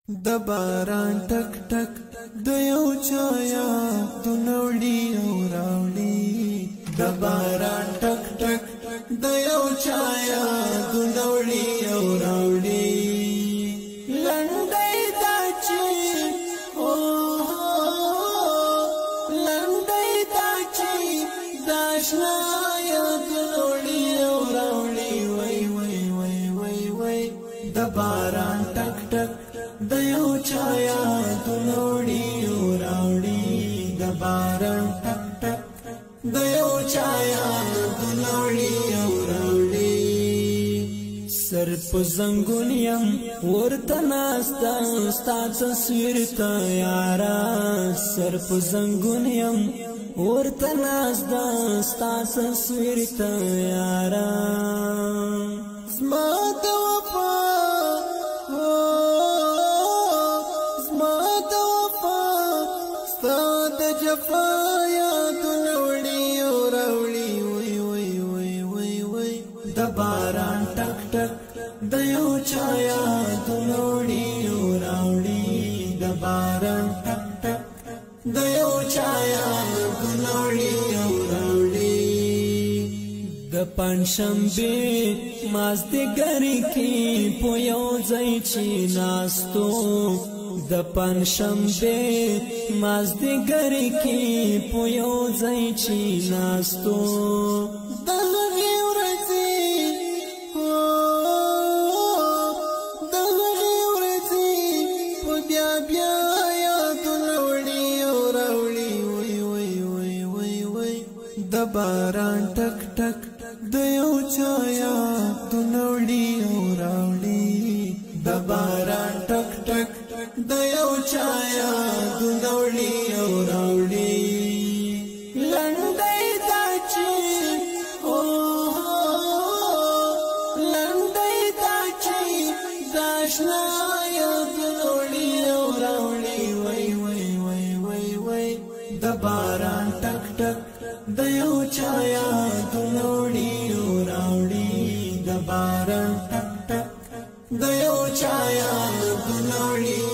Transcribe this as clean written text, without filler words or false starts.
د باران ټک ټک د یو چا یادونه وړي او راوړي د باران ټک ټک د یو چا یادونه وړي او راوړي لنډۍ دا چې لنډۍ دا چې د اشنا یادونه وړي او راوړي وای وای وای وای وای د باران ټک ټک د یو چا یادونه وړي او راوړي د باران ټک ټک د یو چا یادونه وړي او راوړي سر په زنګون یم ورته ناسته ستا تصویر ته یاره سر په زنګون یم ورته ناسته ستا تصویر ته یاره زما د وفا جفا یادونه وړي او راوړي وای وای وای وای وای د باران ټک ټک د یو چا یادونه وړي او راوړي د باران ټک ټک د یو چا یادونه وړي او راوړي د پنځشنبې مازدیګر کې په یو ځای چې ناستو د پنځشنبې مازدیګر کې په یو ځای چې ناستو د هغې ورځې د هغې ورځې په بیا بیا یادونه وړي او راوړي وای وای وای وای وای د باران ټک ټک د یو چا یادونه وړي او راوړي د باران ټک ټک د یو چا یادونه وړي او راوړي لنډۍ دا چې لنډۍ دا چې د اشنا یادونه وړي او راوړي وای وای وای وای وای د باران ټک ټک د یو چا یادونه وړي او راوړي د باران ټک ټک د یو چا یادونه وړي